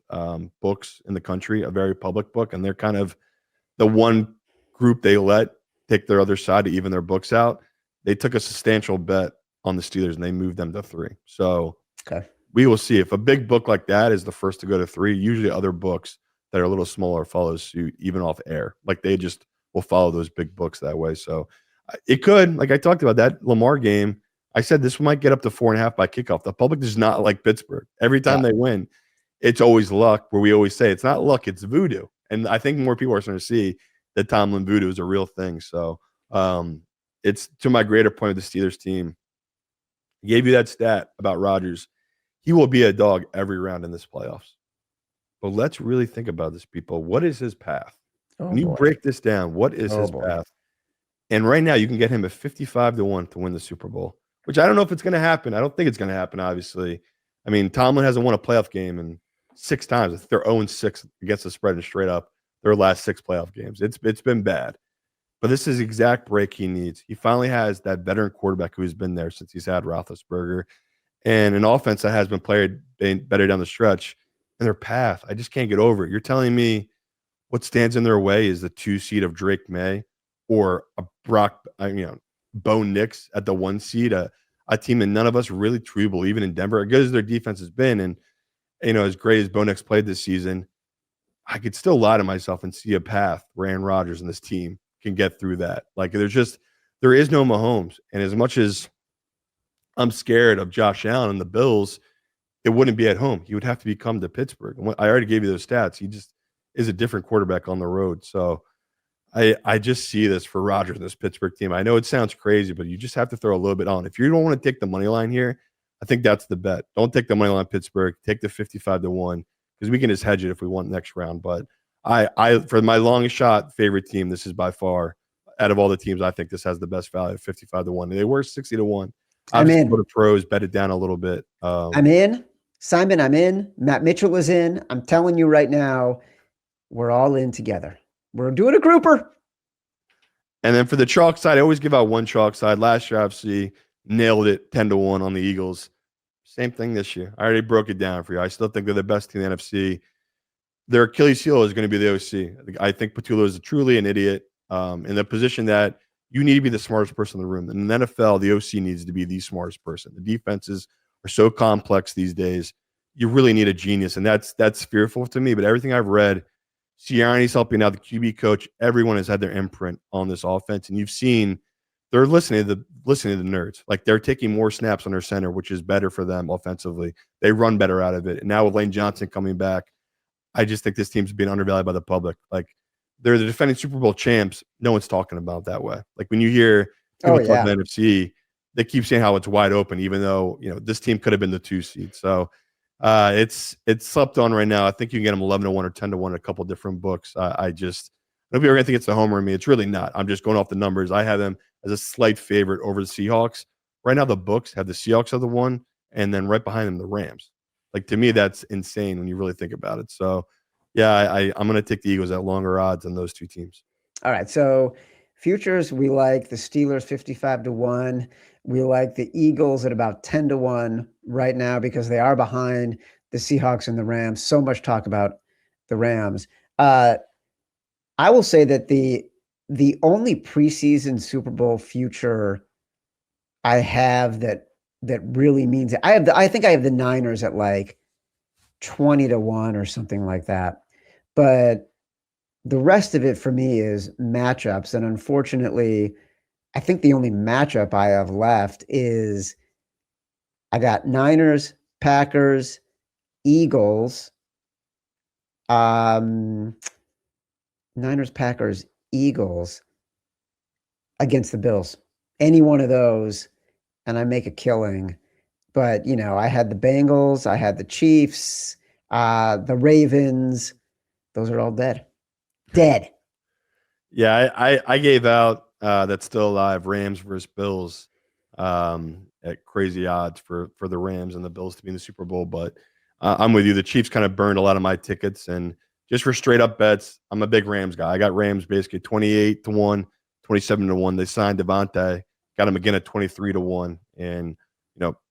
books in the country, a very public book, and they're kind of the one group they let take their other side to even their books out. They took a substantial bet on the Steelers, and they moved them to 3. So we will see. If a big book like that is the first to go to 3, usually other books that are a little smaller follow suit, even off air. Like they just will follow those big books that way. So it could, like I talked about that Lamar game, I said this might get up to 4.5 by kickoff. The public does not like Pittsburgh. Every time they win, it's always luck, where we always say it's not luck, it's voodoo. And I think more people are starting to see that Tomlin voodoo is a real thing. So it's to my greater point with the Steelers team. I gave you that stat about Rodgers. He will be a dog every round in this playoffs. But let's really think about this, people. What is his path? When you break this down, what is his path? And right now, you can get him at 55-1 to win the Super Bowl, which I don't know if it's going to happen. I don't think it's going to happen, obviously. I mean, Tomlin hasn't won a playoff game in 6 times. They're 0-6 against the spread and straight up their last 6 playoff games. It's been bad. But this is the exact break he needs. He finally has that veteran quarterback who's been there since he's had Roethlisberger, and an offense that has been played better down the stretch. And their path, I just can't get over it. You're telling me what stands in their way is the 2 seed of Drake Maye or a Bo Nix at the 1 seed, a team that none of us really truly believe in Denver, as good as their defense has been. And, as great as Bo Nix played this season, I could still lie to myself and see a path where Aaron Rodgers and this team can get through that. Like there is no Mahomes. And as much as I'm scared of Josh Allen and the Bills, it wouldn't be at home. He would have to come to Pittsburgh. I already gave you those stats. He just is a different quarterback on the road. So I just see this for Rodgers and this Pittsburgh team. I know it sounds crazy, but you just have to throw a little bit on. If you don't want to take the money line here, I think that's the bet. Don't take the money line Pittsburgh. Take the 55-1 because we can just hedge it if we want next round. But I for my longest shot favorite team, this is by far out of all the teams. I think this has the best value, 55-1. They were 60-1. I'm in. For the pros, bet it down a little bit. I'm in. Simon, I'm in. Matt Mitchell is in. I'm telling you right now, we're all in together. We're doing a grouper. And then for the chalk side, I always give out one chalk side. Last year, obviously, nailed it 10-1 on the Eagles. Same thing this year. I already broke it down for you. I still think they're the best team in the NFC. Their Achilles heel is going to be the OC. I think Patullo is truly an idiot in the position that you need to be the smartest person in the room. In the NFL, the OC needs to be the smartest person. The defenses are so complex these days. You really need a genius, and that's fearful to me. But everything I've read, Sirianni's helping out, the QB coach. Everyone has had their imprint on this offense, and you've seen they're listening to the nerds. Like, they're taking more snaps on their center, which is better for them offensively. They run better out of it. And now with Lane Johnson coming back, I just think this team's being undervalued by the public. Like, they're the defending Super Bowl champs. No one's talking about it that way. Like, when you hear people talk about the NFC, they keep saying how it's wide open, even though, this team could have been the 2 seed. So it's slept on right now. I think you can get them 11-1 or 10-1 in a couple different books. I don't know if you're going to think it's a homer in me. It's really not. I'm just going off the numbers. I have them as a slight favorite over the Seahawks. Right now, the books have the Seahawks as the 1, and then right behind them, the Rams. Like, to me, that's insane when you really think about it. So, yeah, I'm going to take the Eagles at longer odds than those 2 teams. All right. So, futures, we like the Steelers 55-1. We like the Eagles at about 10-1 right now because they are behind the Seahawks and the Rams. So much talk about the Rams. I will say that the only preseason Super Bowl future I have that really means it. I think I have the Niners at like 20-1 or something like that. But the rest of it for me is matchups. And unfortunately, I think the only matchup I have left is I got Niners, Packers, Eagles, Niners, Packers, Eagles against the Bills. Any one of those, and I make a killing. But, I had the Bengals, I had the Chiefs, the Ravens. Those are all dead. Dead. Yeah, I gave out that's still alive, Rams versus Bills at crazy odds for the Rams and the Bills to be in the Super Bowl. But I'm with you. The Chiefs kind of burned a lot of my tickets. And just for straight up bets, I'm a big Rams guy. I got Rams basically 28-1, 27-1. They signed Devontae, got him again at 23-1. And,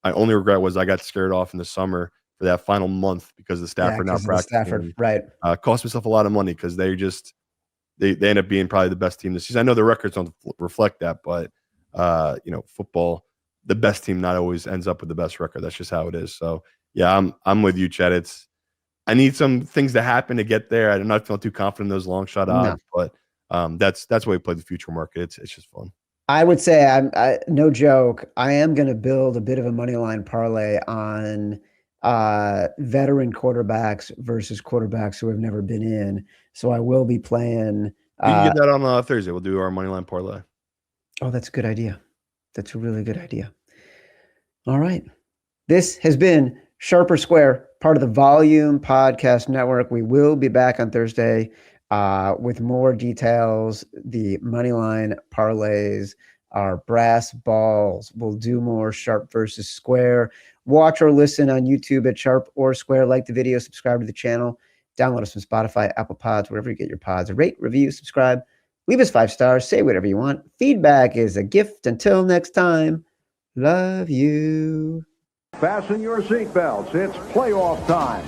my only regret was I got scared off in the summer for that final month because of Stafford not practicing. Stafford, right. Cost myself a lot of money because they end up being probably the best team this season. I know the records don't reflect that, but football, the best team not always ends up with the best record. That's just how it is. So yeah, I'm with you, Chad. I need some things to happen to get there. I'm not feeling too confident in those long shot odds, but that's why we play the future market. It's just fun. I would say, I no joke, I am going to build a bit of a money line parlay on veteran quarterbacks versus quarterbacks who have never been in. So I will be playing. You can get that on Thursday. We'll do our money line parlay. Oh, that's a good idea. That's a really good idea. All right. This has been Sharper Square, part of the Volume Podcast Network. We will be back on Thursday with more details, the money line parlays, our brass balls. We'll do more Sharp versus Square. Watch or listen on YouTube at Sharp or Square. Like the video, subscribe to the channel. Download us from Spotify, Apple Pods, wherever you get your pods. Rate, review, subscribe. Leave us 5 stars. Say whatever you want. Feedback is a gift. Until next time, love you. Fasten your seatbelts. It's playoff time.